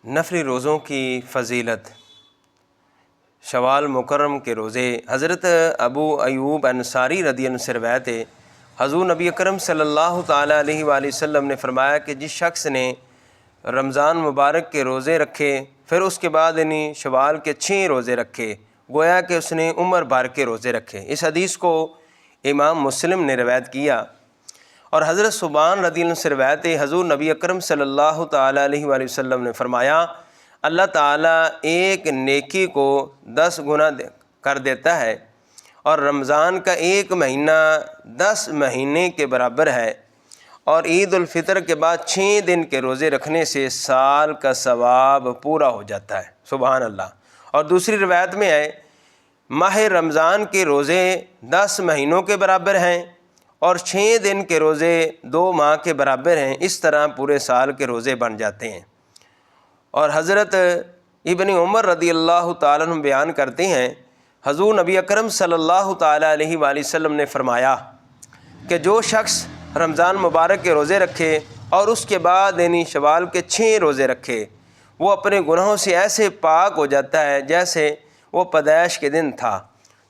نفلی روزوں کی فضیلت۔ شوال مکرم کے روزے حضرت ابو ایوب انصاری رضی اللہ عنہ سے روایت ہے، حضور نبی اکرم صلی اللہ تعالیٰ علیہ وآلہ وسلم نے فرمایا کہ جس شخص نے رمضان مبارک کے روزے رکھے پھر اس کے بعد شوال کے 6 روزے رکھے، گویا کہ اس نے عمر بھر کے روزے رکھے۔ اس حدیث کو امام مسلم نے روایت کیا۔ اور حضرت ثوبان رضی اللہ عنہ سے روایت ہے، حضور نبی اکرم صلی اللہ تعالیٰ علیہ وآلہ وسلم نے فرمایا اللہ تعالیٰ ایک نیکی کو 10 گنا کر دیتا ہے، اور رمضان کا ایک مہینہ 10 مہینے کے برابر ہے، اور عید الفطر کے بعد 6 دن کے روزے رکھنے سے سال کا ثواب پورا ہو جاتا ہے۔ سبحان اللہ۔ اور دوسری روایت میں ہے ماہ رمضان کے روزے 10 مہینوں کے برابر ہیں، اور 6 دن کے روزے 2 ماہ کے برابر ہیں، اس طرح پورے سال کے روزے بن جاتے ہیں۔ اور حضرت ابن عمر رضی اللہ تعالیٰ عنہ بیان کرتے ہیں حضور نبی اکرم صلی اللہ تعالیٰ علیہ وآلہ وسلم نے فرمایا کہ جو شخص رمضان مبارک کے روزے رکھے اور اس کے بعد شوال کے 6 روزے رکھے، وہ اپنے گناہوں سے ایسے پاک ہو جاتا ہے جیسے وہ پیدائش کے دن تھا۔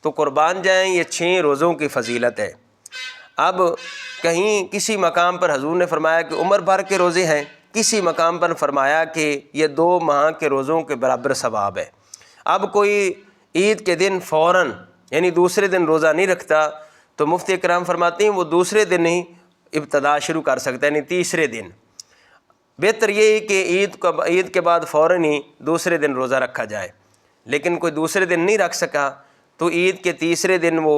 تو قربان جائیں، یہ 6 روزوں کی فضیلت ہے۔ اب کہیں کسی مقام پر حضور نے فرمایا کہ عمر بھر کے روزے ہیں، کسی مقام پر فرمایا کہ یہ 2 ماہ کے روزوں کے برابر ثواب ہے۔ اب کوئی عید کے دن فوراً دوسرے دن روزہ نہیں رکھتا، تو مفتی کرام فرماتے ہیں وہ دوسرے دن ہی ابتدا شروع کر سکتا ہے، تیسرے دن۔ بہتر یہ ہے کہ عید کے بعد فوراً ہی دوسرے دن روزہ رکھا جائے، لیکن کوئی دوسرے دن نہیں رکھ سکا تو عید کے تیسرے دن وہ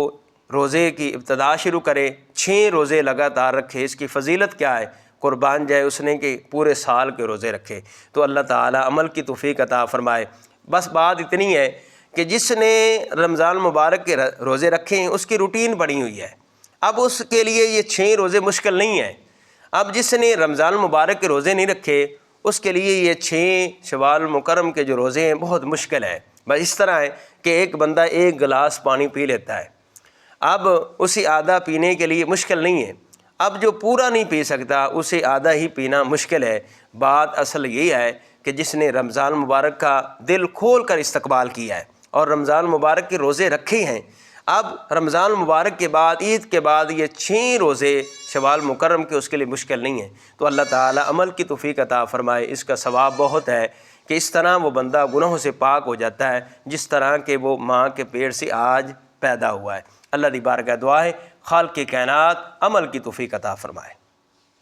روزے کی ابتدا شروع کرے، 6 روزے لگاتار رکھے۔ اس کی فضیلت کیا ہے؟ قربان جائے اس نے کہ پورے سال کے روزے رکھے۔ تو اللہ تعالیٰ عمل کی توفیق عطا فرمائے۔ بس بات اتنی ہے کہ جس نے رمضان مبارک کے روزے رکھے ہیں اس کی روٹین بنی ہوئی ہے، اب اس کے لیے یہ 6 روزے مشکل نہیں ہیں۔ اب جس نے رمضان مبارک کے روزے نہیں رکھے اس کے لیے یہ 6 شوال مکرم کے جو روزے ہیں بہت مشکل ہے۔ بس اس طرح ہے کہ ایک بندہ 1 گلاس پانی پی لیتا ہے، اب اسے آدھا پینے کے لیے مشکل نہیں ہے۔ اب جو پورا نہیں پی سکتا اسے آدھا ہی پینا مشکل ہے۔ بات اصل یہی ہے کہ جس نے رمضان مبارک کا دل کھول کر استقبال کیا ہے اور رمضان مبارک کے روزے رکھے ہیں، اب رمضان مبارک کے بعد عید کے بعد یہ 6 روزے شوال مکرم کے اس کے لیے مشکل نہیں ہیں۔ تو اللہ تعالیٰ عمل کی توفیق عطا فرمائے۔ اس کا ثواب بہت ہے کہ اس طرح وہ بندہ گناہوں سے پاک ہو جاتا ہے جس طرح کہ وہ ماں کے پیٹ سے آج پیدا ہوا ہے۔ اللہ دی بارگاہ دعا ہے خالق کائنات عمل کی توفیق عطا فرمائے۔